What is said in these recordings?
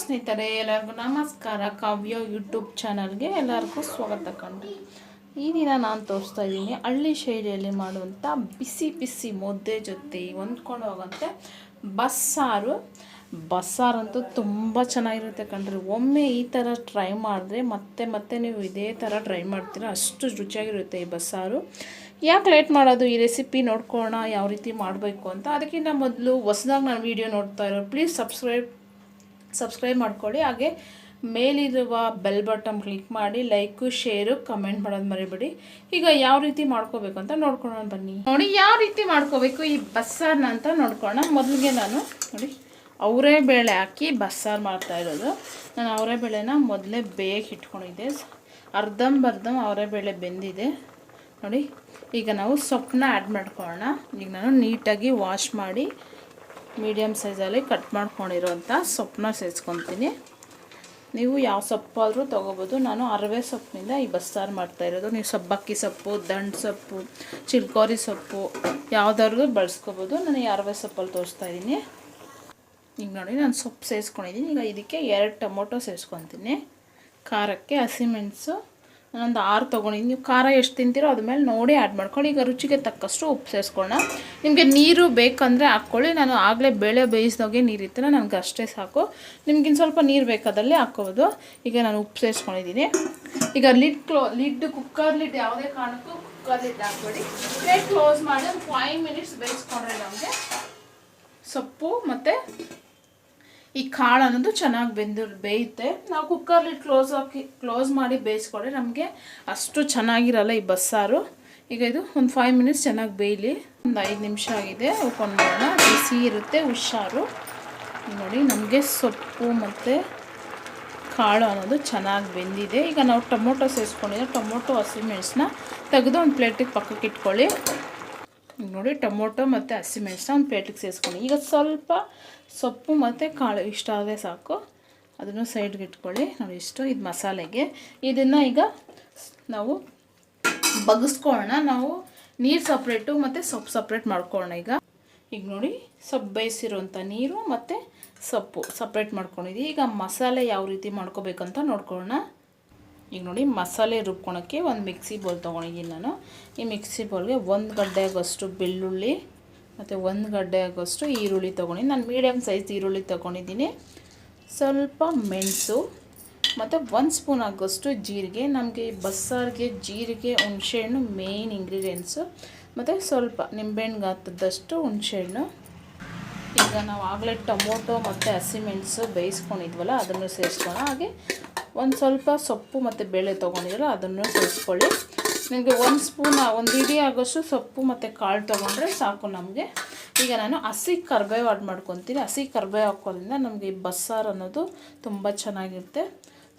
ಸ್ನೇಹಿತರೆ, ಎಲ್ಲರಿಗೂ ನಮಸ್ಕಾರ. ಕಾವ್ಯ ಯೂಟ್ಯೂಬ್ ಚಾನಲ್ಗೆ ಎಲ್ಲರಿಗೂ ಸ್ವಾಗತ ಕಂಡು. ಈ ದಿನ ನಾನು ತೋರಿಸ್ತಾ ಇದ್ದೀನಿ ಹಳ್ಳಿ ಶೈಲಿಯಲ್ಲಿ ಮಾಡುವಂಥ ಬಿಸಿ ಬಿಸಿ ಮುದ್ದೆ ಜೊತೆ ಹೊಂದ್ಕೊಂಡು ಹೋಗೋಂಥ ಬಸ್ಸಾರಂತೂ ತುಂಬ ಚೆನ್ನಾಗಿರುತ್ತೆ ಕಣ್ರಿ. ಒಮ್ಮೆ ಈ ಥರ ಟ್ರೈ ಮಾಡಿದ್ರೆ ಮತ್ತೆ ನೀವು ಇದೇ ಥರ ಟ್ರೈ ಮಾಡ್ತೀರಾ, ಅಷ್ಟು ರುಚಿಯಾಗಿರುತ್ತೆ ಈ ಬಸ್ಸಾರು. ಯಾಕೆ ಲೇಟ್ ಮಾಡೋದು, ಈ ರೆಸಿಪಿ ನೋಡ್ಕೊಳ್ಳೋಣ ಯಾವ ರೀತಿ ಮಾಡಬೇಕು ಅಂತ. ಅದಕ್ಕಿಂತ ಮೊದಲು ಹೊಸದಾಗಿ ನಾನು ವೀಡಿಯೋ ನೋಡ್ತಾ ಇರೋ ಪ್ಲೀಸ್ ಸಬ್ಸ್ಕ್ರೈಬ್ ಮಾಡ್ಕೊಳ್ಳಿ. ಹಾಗೆ ಮೇಲಿರುವ ಬೆಲ್ ಬಟನ್ ಕ್ಲಿಕ್ ಮಾಡಿ ಲೈಕು ಶೇರು ಕಮೆಂಟ್ ಮಾಡೋದು ಮರಿಬೇಡಿ. ಈಗ ಯಾವ ರೀತಿ ಮಾಡ್ಕೋಬೇಕು ಅಂತ ನೋಡ್ಕೊಳ್ಳೋಣ ಬನ್ನಿ. ನೋಡಿ ಯಾವ ರೀತಿ ಮಾಡ್ಕೋಬೇಕು ಈ ಬಸ್ಸಾರನ್ನ ಅಂತ ನೋಡ್ಕೊಳ್ಳೋಣ. ಮೊದಲಿಗೆ ನಾನು ನೋಡಿ ಅವರೇ ಬೇಳೆ ಹಾಕಿ ಬಸ್ಸಾರು ಮಾಡ್ತಾ ಇರೋದು. ನಾನು ಅವರೇ ಬೇಳೆನ ಮೊದಲೇ ಬೇಯಕ್ಕೆ ಇಟ್ಕೊಂಡಿದ್ದೆ. ಅರ್ಧಂಬರ್ಧ ಅವರೇ ಬೇಳೆ ಬೆಂದಿದೆ ನೋಡಿ. ಈಗ ನಾವು ಸೊಪ್ಪನ್ನ ಆ್ಯಡ್ ಮಾಡ್ಕೊಳ್ಳೋಣ. ಈಗ ನಾನು ನೀಟಾಗಿ ವಾಶ್ ಮಾಡಿ ಮೀಡಿಯಮ್ ಸೈಜಲ್ಲಿ ಕಟ್ ಮಾಡ್ಕೊಂಡಿರೋಂಥ ಸೊಪ್ಪನ್ನ ಸೇರಿಸ್ಕೊತೀನಿ. ನೀವು ಯಾವ ಸೊಪ್ಪಾದರೂ ತೊಗೋಬೋದು. ನಾನು ಅರವೆ ಸೊಪ್ಪಿನಿಂದ ಈ ಬಸ್ಸಾರು ಮಾಡ್ತಾಯಿರೋದು. ನೀವು ಸಬ್ಬಕ್ಕಿ ಸೊಪ್ಪು, ದಂಟು ಸೊಪ್ಪು, ಚಿಲ್ಕೋರಿ ಸೊಪ್ಪು ಯಾವುದಾದ್ರೂ ಬಳಸ್ಕೋಬೋದು. ನಾನು ಈ ಅರವೆ ಸೊಪ್ಪಲ್ಲಿ ತೋರಿಸ್ತಾ ಇದ್ದೀನಿ. ಈಗ ನೋಡಿ ನಾನು ಸೊಪ್ಪು ಸೇರಿಸ್ಕೊಂಡಿದ್ದೀನಿ. ಈಗ ಇದಕ್ಕೆ 2 ಟೊಮೊಟೊ ಸೇರಿಸ್ಕೊತೀನಿ. ಖಾರಕ್ಕೆ ಹಸಿಮೆಣಸು ನಾನೊಂದು 6 ತೊಗೊಂಡಿದ್ದೀನಿ. ನೀವು ಖಾರ ಎಷ್ಟು ತಿಂತೀರೋ ಅದ್ರ ಮೇಲೆ ನೋಡಿ ಆ್ಯಡ್ ಮಾಡ್ಕೊಳ್ಳಿ. ಈಗ ರುಚಿಗೆ ತಕ್ಕಷ್ಟು ಉಪ್ಪು ಸೇರಿಸ್ಕೊಳ್ಳೋಣ. ನಿಮಗೆ ನೀರು ಬೇಕಂದರೆ ಹಾಕ್ಕೊಳ್ಳಿ. ನಾನು ಆಗಲೇ ಬೇಳೆ ಬೇಯಿಸಿದಾಗೆ ನೀರಿತ್ತಲ್ಲ, ನನಗೆ ಅಷ್ಟೇ ಸಾಕು. ನಿಮ್ಗಿನ್ನು ಸ್ವಲ್ಪ ನೀರು ಬೇಕಾದಲ್ಲಿ ಹಾಕ್ಕೋಬೋದು. ಈಗ ನಾನು ಉಪ್ಪು ಸೇರಿಸ್ಕೊಂಡಿದ್ದೀನಿ. ಈಗ ಕುಕ್ಕರ್ ಲಿಡ್ ಯಾವುದೇ ಕಾರಣಕ್ಕೂ ಕುಕ್ಕರ್ ಲಿಡ್ ಹಾಕ್ಬೇಡಿ. ಪ್ಲೇಟ್ ಕ್ಲೋಸ್ ಮಾಡಿ ಒಂದು 5 ಮಿನಿಟ್ಸ್ ಬೇಯಿಸ್ಕೊಂಡ್ರೆ ನಮಗೆ ಸೊಪ್ಪು ಮತ್ತು ಈ ಕಾಳು ಅನ್ನೋದು ಚೆನ್ನಾಗಿ ಬೇಯುತ್ತೆ. ನಾವು ಕುಕ್ಕರ್ಲಿ ಕ್ಲೋಸ್ ಮಾಡಿ ಬೇಯಿಸ್ಕೊಂಡ್ರೆ ನಮಗೆ ಅಷ್ಟು ಚೆನ್ನಾಗಿರಲ್ಲ ಈ ಬಸ್ಸಾರು. ಈಗ ಇದು ಒಂದು 5 ಮಿನಿಟ್ಸ್ ಚೆನ್ನಾಗಿ ಬೇಯಲಿ. ಒಂದು 5 ನಿಮಿಷ ಆಗಿದೆ. ಉಳ್ಕೊಂಡ್ಬಿಡೋಣ. ಬಿಸಿ ಇರುತ್ತೆ, ಹುಷಾರು. ನೋಡಿ ನಮಗೆ ಸೊಪ್ಪು ಮತ್ತು ಕಾಳು ಅನ್ನೋದು ಚೆನ್ನಾಗಿ ಬೆಂದಿದೆ. ಈಗ ನಾವು ಟೊಮೊಟೊ ಸೇರಿಸ್ಕೊಂಡಿದ್ದೆ. ಟೊಮೊಟೊ ಹಸಿಮೆಣಸನ್ನ ತೆಗೆದು ಒಂದು ಪ್ಲೇಟಿಗೆ ಪಕ್ಕಕ್ಕೆ ಇಟ್ಕೊಳ್ಳಿ. ನೋಡಿ ಟೊಮೊಟೊ ಮತ್ತು ಹಸಿಮೆಣಸನ್ನ ಒಂದು ಪ್ಲೇಟಿಗೆ ಸೇರಿಸ್ಕೊಂಡು ಈಗ ಸ್ವಲ್ಪ ಸೊಪ್ಪು ಮತ್ತು ಕಾಳು ಇಷ್ಟ ಆದರೆ ಸಾಕು. ಅದನ್ನು ಸೈಡ್ಗೆ ಇಟ್ಕೊಳ್ಳಿ. ನೋಡಿ ಇಷ್ಟು ಇದು ಮಸಾಲೆಗೆ. ಇದನ್ನು ಈಗ ನಾವು ಬಗ್ಗಿಸ್ಕೊಳ್ಳೋಣ. ನಾವು ನೀರು ಸಪ್ರೇಟು ಮತ್ತು ಸೊಪ್ಪು ಸಪ್ರೇಟ್ ಮಾಡ್ಕೊಳ್ಳೋಣ. ಈಗ ನೋಡಿ ಸೊಪ್ಪು ಬೇಯಿಸಿರೋಂಥ ನೀರು ಮತ್ತು ಸೊಪ್ಪು ಸಪ್ರೇಟ್ ಮಾಡ್ಕೊಂಡಿದ್ದೀವಿ. ಈಗ ಮಸಾಲೆ ಯಾವ ರೀತಿ ಮಾಡ್ಕೋಬೇಕಂತ ನೋಡ್ಕೊಳ್ಳೋಣ. ಈಗ ನೋಡಿ ಮಸಾಲೆ ರುಬ್ಕೊಳಕ್ಕೆ ಒಂದು ಮಿಕ್ಸಿ ಬೌಲ್ ತೊಗೊಂಡಿದ್ದೀನಿ ನಾನು. ಈ ಮಿಕ್ಸಿ ಬೌಲ್ಗೆ 1 ಗಡ್ಡೆ ಆಗೋಷ್ಟು ಬೆಳ್ಳುಳ್ಳಿ ಮತ್ತು 1 ಗಡ್ಡೆ ಆಗೋಷ್ಟು ಈರುಳ್ಳಿ ತೊಗೊಂಡಿದ್ದೀನಿ. ನಾನು ಮೀಡಿಯಮ್ ಸೈಜ್ ಈರುಳ್ಳಿ ತೊಗೊಂಡಿದ್ದೀನಿ. ಸ್ವಲ್ಪ ಮೆಣಸು ಮತ್ತು 1 ಸ್ಪೂನ್ ಆಗೋಷ್ಟು ಜೀರಿಗೆ. ನಮಗೆ ಈ ಬಸ್ಸಾರಿಗೆ ಜೀರಿಗೆ, ಹುಣಸೆಹಣ್ಣು ಮೇಯ್ನ್ ಇಂಗ್ರೀಡಿಯೆಂಟ್ಸು. ಮತ್ತು ಸ್ವಲ್ಪ ನಿಂಬೆಹಣ್ಣು ಗಾತ್ರದಷ್ಟು ಹುಣಸೆಹಣ್ಣು. ಈಗ ನಾವು ಆಗಲೇ ಟೊಮೊಟೊ ಮತ್ತು ಹಸಿಮೆಣಸು ಬೇಯಿಸ್ಕೊಂಡಿದ್ವಲ್ಲ ಅದನ್ನು ಸೇರಿಸ್ಕೊಳ್ಳೋಣ. ಹಾಗೆ ಒಂದು ಸ್ವಲ್ಪ ಸೊಪ್ಪು ಮತ್ತು ಬೇಳೆ ತೊಗೊಂಡಿರಲ್ಲ ಅದನ್ನು ಸೇರಿಸ್ಕೊಳ್ಳಿ. ನಿಮಗೆ 1 ಸ್ಪೂನ್ 1 ಇಡೀ ಆಗೋಷ್ಟು ಸೊಪ್ಪು ಮತ್ತು ಕಾಳು ತೊಗೊಂಡ್ರೆ ಸಾಕು ನಮಗೆ. ಈಗ ನಾನು ಹಸಿ ಕರಿಬೇವು ಆ್ಯಡ್ ಮಾಡ್ಕೊತೀನಿ. ಹಸಿ ಕರಿಬೇವು ಹಾಕೋದ್ರಿಂದ ನಮಗೆ ಈ ಬಸ್ಸಾರು ಅನ್ನೋದು ತುಂಬ ಚೆನ್ನಾಗಿರುತ್ತೆ.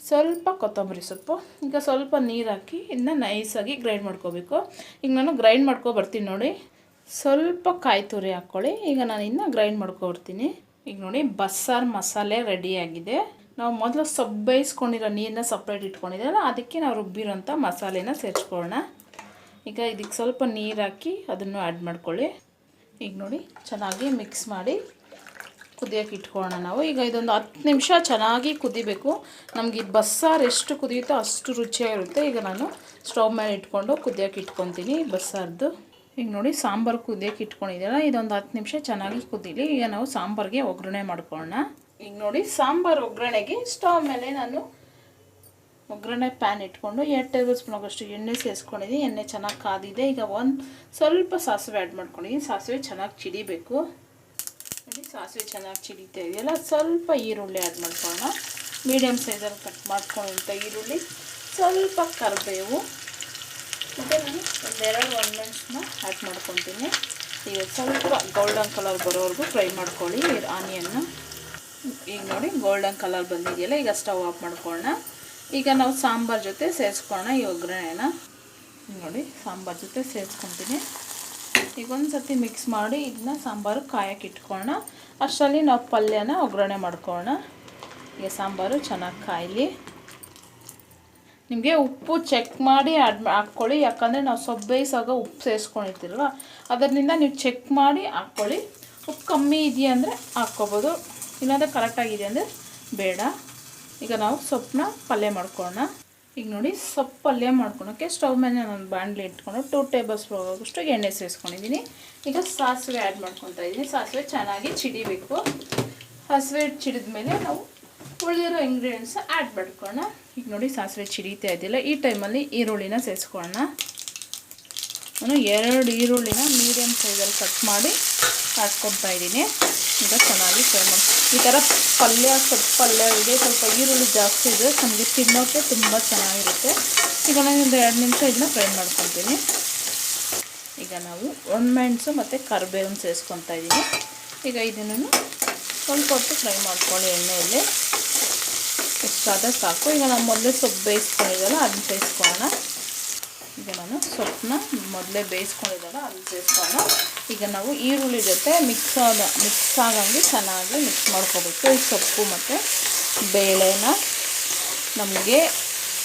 ಸ್ವಲ್ಪ ಕೊತ್ತಂಬರಿ ಸೊಪ್ಪು. ಈಗ ಸ್ವಲ್ಪ ನೀರು ಹಾಕಿ ಇದನ್ನ ನೈಸಾಗಿ ಗ್ರೈಂಡ್ ಮಾಡ್ಕೋಬೇಕು. ಈಗ ನಾನು ಗ್ರೈಂಡ್ ಬರ್ತೀನಿ ನೋಡಿ. ಸ್ವಲ್ಪ ಕಾಯಿ ತುರಿ ಹಾಕ್ಕೊಳ್ಳಿ. ಈಗ ನಾನು ಇದನ್ನ ಗ್ರೈಂಡ್ ಮಾಡ್ಕೊಬರ್ತೀನಿ. ಈಗ ನೋಡಿ ಬಸ್ಸಾರು ಮಸಾಲೆ ರೆಡಿಯಾಗಿದೆ. ನಾವು ಮೊದಲು ಸೊಪ್ಪು ಬೇಯಿಸ್ಕೊಂಡಿರೋ ನೀರನ್ನ ಸಪ್ರೇಟ್ ಇಟ್ಕೊಂಡಿದ್ದೀವಲ್ಲ, ಅದಕ್ಕೆ ನಾವು ರುಬ್ಬಿರೋಂಥ ಮಸಾಲೆನ ಸೇರಿಸ್ಕೊಳ್ಳೋಣ. ಈಗ ಇದಕ್ಕೆ ಸ್ವಲ್ಪ ನೀರು ಹಾಕಿ ಅದನ್ನು ಆ್ಯಡ್ ಮಾಡ್ಕೊಳ್ಳಿ. ಈಗ ನೋಡಿ ಚೆನ್ನಾಗಿ ಮಿಕ್ಸ್ ಮಾಡಿ ಕುದಿಯೋಕೆ ಇಟ್ಕೊಳ್ಳೋಣ ನಾವು. ಈಗ ಇದೊಂದು 10 ನಿಮಿಷ ಚೆನ್ನಾಗಿ ಕುದಿಬೇಕು. ನಮಗೆ ಈ ಬಸ್ಸಾರು ಎಷ್ಟು ಕುದಿಯುತ್ತೋ ಅಷ್ಟು ರುಚಿಯಾಗಿರುತ್ತೆ. ಈಗ ನಾನು ಸ್ಟವ್ ಮೇಲೆ ಇಟ್ಕೊಂಡು ಕುದಿಯೋಕೆ ಇಟ್ಕೊತೀನಿ ಬಸ್ಸಾರ್ದು. ಈಗ ನೋಡಿ ಸಾಂಬಾರು ಕುದಿಯೋಕೆ ಇಟ್ಕೊಂಡಿದ್ದೀರ. ಇದೊಂದು 10 ನಿಮಿಷ ಚೆನ್ನಾಗಿ ಕುದೀಲಿ. ಈಗ ನಾವು ಸಾಂಬಾರಿಗೆ ಒಗ್ಗರಣೆ ಮಾಡ್ಕೊಳ್ಳೋಣ. ಈಗ ನೋಡಿ ಸಾಂಬಾರು ಒಗ್ಗರಣೆಗೆ ಸ್ಟವ್ ಮೇಲೆ ನಾನು ಒಗ್ಗರಣೆ ಪ್ಯಾನ್ ಇಟ್ಕೊಂಡು 2 ಟೇಬಲ್ ಸ್ಪೂನ್ ಆಗೋಷ್ಟು ಎಣ್ಣೆ ಸೇರಿಸ್ಕೊಂಡಿದ್ದೀನಿ. ಎಣ್ಣೆ ಚೆನ್ನಾಗಿ ಕಾದಿದೆ. ಈಗ ಸ್ವಲ್ಪ ಸಾಸಿವೆ ಆ್ಯಡ್ ಮಾಡ್ಕೊಂಡಿದ್ದೀನಿ. ಸಾಸಿವೆ ಚೆನ್ನಾಗಿ ಚಿಡಿಬೇಕು. ನೋಡಿ ಸಾಸಿವೆ ಚೆನ್ನಾಗಿ ಚಿಡಿತಾ ಇದೆಯಲ್ಲ. ಸ್ವಲ್ಪ ಈರುಳ್ಳಿ ಆ್ಯಡ್ ಮಾಡ್ಕೊಳ್ಳೋಣ. ಮೀಡಿಯಮ್ ಸೈಜಲ್ಲಿ ಕಟ್ ಮಾಡ್ಕೊಳ್ಳೋಂಥ ಈರುಳ್ಳಿ, ಸ್ವಲ್ಪ ಕರಿಬೇವು ಮತ್ತು ನಾನು 2 ಒಣಮೆಣಸನ್ನ ಆ್ಯಡ್ ಮಾಡ್ಕೊತೀನಿ. ಈಗ ಸ್ವಲ್ಪ ಗೋಲ್ಡನ್ ಕಲರ್ ಬರೋವರೆಗೂ ಫ್ರೈ ಮಾಡ್ಕೊಳ್ಳಿ ಆನಿಯನ್ನ. ಈಗ ನೋಡಿ ಗೋಲ್ಡನ್ ಕಲರ್ ಬಂದಿದೆಯಲ್ಲ. ಈಗ ಸ್ಟವ್ ಆಫ್ ಮಾಡ್ಕೊಳ್ಳೋಣ. ಈಗ ನಾವು ಸಾಂಬಾರು ಜೊತೆ ಸೇರಿಸ್ಕೊಳ್ಳೋಣ ಈ ಒಗ್ಗರಣೆನ. ನೋಡಿ ಸಾಂಬಾರು ಜೊತೆ ಸೇರಿಸ್ಕೊತೀನಿ. ಈಗ ಒಂದು ಸರ್ತಿ ಮಿಕ್ಸ್ ಮಾಡಿ ಇದನ್ನ ಸಾಂಬಾರು ಕಾಯಕ್ಕೆ ಇಟ್ಕೊಳ್ಳೋಣ. ಅಷ್ಟರಲ್ಲಿ ನಾವು ಪಲ್ಯನ ಒಗ್ಗರಣೆ ಮಾಡ್ಕೊಳ್ಳೋಣ. ಈಗ ಸಾಂಬಾರು ಚೆನ್ನಾಗಿ ಕಾಯಲಿ. ನಿಮಗೆ ಉಪ್ಪು ಚೆಕ್ ಮಾಡಿ ಹಾಕ್ಕೊಳ್ಳಿ. ಯಾಕಂದರೆ ನಾವು ಸೊಪ್ಪು ಬೇಯಿಸಾಗ ಉಪ್ಪು ಸೇರಿಸ್ಕೊಂಡಿರ್ತೀರಲ್ವ, ಅದರಿಂದ ನೀವು ಚೆಕ್ ಮಾಡಿ ಹಾಕ್ಕೊಳ್ಳಿ. ಉಪ್ಪು ಕಮ್ಮಿ ಇದೆಯಾ ಅಂದರೆ ಹಾಕ್ಕೋಬೋದು. ಇಲ್ಲಾಂದರೆ ಕರೆಕ್ಟಾಗಿದೆ ಅಂದರೆ ಬೇಡ. ಈಗ ನಾವು ಸೊಪ್ಪನ್ನ ಪಲ್ಯ ಮಾಡ್ಕೊಳ್ಳೋಣ. ಈಗ ನೋಡಿ ಸೊಪ್ಪು ಪಲ್ಯ ಮಾಡ್ಕೊಳೋಕ್ಕೆ ಸ್ಟವ್ ಮೇಲೆ ನಾನು ಬಾಣಲೆ ಇಟ್ಕೊಂಡು 2 ಟೇಬಲ್ ಸ್ಪೂನ್ ಆಗೋಷ್ಟು ಎಣ್ಣೆ ಸೇರಿಸ್ಕೊಂಡಿದ್ದೀನಿ. ಈಗ ಸಾಸಿವೆ ಆ್ಯಡ್ ಮಾಡ್ಕೊತಾ ಇದ್ದೀನಿ. ಸಾಸಿವೆ ಚೆನ್ನಾಗಿ ಚಿಡಿಬೇಕು. ಸಾಸಿವೆ ಚಿಡಿದ ಮೇಲೆ ನಾವು ಉಳಿದಿರೋ ಇಂಗ್ರೀಡಿಯೆಂಟ್ಸ್ ಆ್ಯಡ್ ಮಾಡ್ಕೊಳ್ಳೋಣ. ಈಗ ನೋಡಿ ಸಾಸಿವೆ ಚಿಡಿತಾ ಇದ್ದಿಲ್ಲ. ಈ ಟೈಮಲ್ಲಿ ಈರುಳ್ಳಿನ ಸೇರಿಸ್ಕೊಳ್ಳೋಣ. ನಾನು 2 ಈರುಳ್ಳಿನ ಮೀಡಿಯಮ್ ಸೈಜಲ್ಲಿ ಕಟ್ ಮಾಡಿ ಹಾಕ್ಕೊತಾ ಇದ್ದೀನಿ. ಈಗ ಚೆನ್ನಾಗಿ ಫ್ರೈ ಮಾಡಿ. ಈ ಥರ ಪಲ್ಯ ಸೊಪ್ಪು ಪಲ್ಯಗೆ ಸ್ವಲ್ಪ ಈರುಳ್ಳಿ ಜಾಸ್ತಿ ಇದ್ದರೆ ನಮಗೆ ತಿನ್ನೋಕ್ಕೆ ತುಂಬ ಚೆನ್ನಾಗಿರುತ್ತೆ. ಈಗ ನಾನು ಒಂದು 2 ನಿಮಿಷ ಇದನ್ನ ಫ್ರೈ ಮಾಡ್ಕೊತೀನಿ. ಈಗ ನಾವು ಒಣಮೆಣಸು ಮತ್ತು ಕರಿಬೇವನ್ನ ಸೇರಿಸ್ಕೊತಾ ಇದ್ದೀನಿ. ಈಗ ಇದನ್ನು ಸ್ವಲ್ಪ ಹೊತ್ತು ಫ್ರೈ ಮಾಡ್ಕೊಳ್ಳಿ ಎಣ್ಣೆಯಲ್ಲಿ. ಇಷ್ಟಾದರೆ ಸಾಕು. ಈಗ ನಾವು ಮೊದಲೇ ಸೊಪ್ಪು ಬೇಯಿಸ್ಕೊಂಡಿದ್ದಲ್ಲ ಅದನ್ನ ಸೇರಿಸ್ಕೊಳ್ಳೋಣ. ಈಗ ನಾನು ಸೊಪ್ಪನ್ನ ಮೊದಲೇ ಬೇಯಿಸ್ಕೊಂಡಿದ್ದಲ್ಲ ಅದನ್ನ ಸೇರಿಸ್ಕೊಳ್ಳೋಣ. ಈಗ ನಾವು ಈರುಳ್ಳಿ ಜೊತೆ ಮಿಕ್ಸ್ ಆಗಂಗೆ ಚೆನ್ನಾಗಿ ಮಿಕ್ಸ್ ಮಾಡ್ಕೋಬೇಕು. ಈ ಸೊಪ್ಪು ಮತ್ತು ಬೇಳೆನ ನಮಗೆ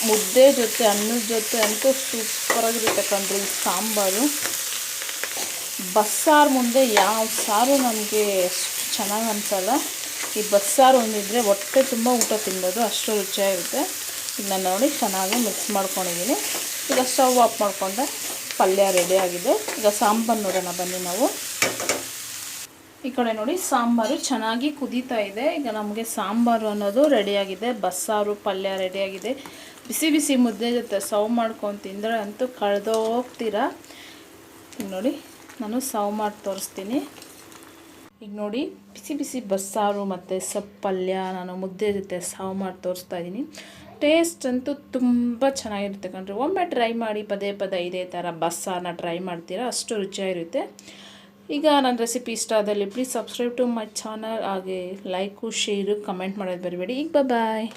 ಮುದ್ದೆ ಜೊತೆ ಅನ್ನದ ಜೊತೆ ಅಂತೂ ಸೂಪರಾಗಿರುತ್ತೆ ಕಣ್ರಿ. ಸಾಂಬಾರು ಬಸ್ಸಾರು ಮುಂದೆ ಯಾವ ಸಾರು ನಮಗೆ ಅಷ್ಟು ಚೆನ್ನಾಗಿ ಅನಿಸಲ್ಲ. ಈ ಬಸ್ಸಾರು ಒಂದಿದ್ರೆ ಹೊಟ್ಟೆ ತುಂಬ ಊಟ ತಿನ್ಬೋದು, ಅಷ್ಟು ರುಚಿಯಾಗಿರುತ್ತೆ. ಈಗ ನಾನು ನೋಡಿ ಚೆನ್ನಾಗಿ ಮಿಕ್ಸ್ ಮಾಡ್ಕೊಂಡಿದ್ದೀನಿ. ಈಗ ಸ್ಟವ್ ಆಫ್ ಮಾಡಿಕೊಂಡೆ ಪಲ್ಯ ರೆಡಿಯಾಗಿದೆ. ಈಗ ಸಾಂಬಾರು ನೋಡೋಣ ಬನ್ನಿ ನಾವು. ಈ ಕಡೆ ನೋಡಿ ಸಾಂಬಾರು ಚೆನ್ನಾಗಿ ಕುದೀತಾ ಇದೆ. ಈಗ ನಮಗೆ ಸಾಂಬಾರು ಅನ್ನೋದು ರೆಡಿಯಾಗಿದೆ. ಬಸ್ಸಾರು ಪಲ್ಯ ರೆಡಿಯಾಗಿದೆ. ಬಿಸಿ ಬಿಸಿ ಮುದ್ದೆ ಜೊತೆ ಸರ್ವ್ ಮಾಡ್ಕೊಂಡು ತಿಂದರೆ ಅಂತೂ ಕಳೆದೋಗ್ತೀರಾ. ಈಗ ನೋಡಿ ನಾನು ಸರ್ವ್ ಮಾಡಿ ತೋರಿಸ್ತೀನಿ. ಈಗ ನೋಡಿ ಬಿಸಿ ಬಿಸಿ ಬಸ್ಸಾರು ಮತ್ತು ಸೊಪ್ಪು ಪಲ್ಯ ನಾನು ಮುದ್ದೆ ಜೊತೆ ಸರ್ವ್ ಮಾಡಿ ತೋರಿಸ್ತಾ ಇದ್ದೀನಿ. ಟೇಸ್ಟ್ ಅಂತೂ ತುಂಬ ಚೆನ್ನಾಗಿರುತ್ತೆ ಕಣ್ರಿ. ಒಮ್ಮೆ ಟ್ರೈ ಮಾಡಿ, ಪದೇ ಪದೇ ಇದೇ ಥರ ಬಸ್ಸಾರನ್ನ ಟ್ರೈ ಮಾಡ್ತೀರಾ, ಅಷ್ಟು ರುಚಿಯಾಗಿರುತ್ತೆ. ಈಗ ನನ್ನ ರೆಸಿಪಿ ಇಷ್ಟ ಆದಲ್ಲಿ please subscribe to my channel. ಹಾಗೆ ಲೈಕು ಶೇರು ಕಮೆಂಟ್ ಮಾಡೋದು ಬರಬೇಡಿ. ಈಗ ಬಾಯ್.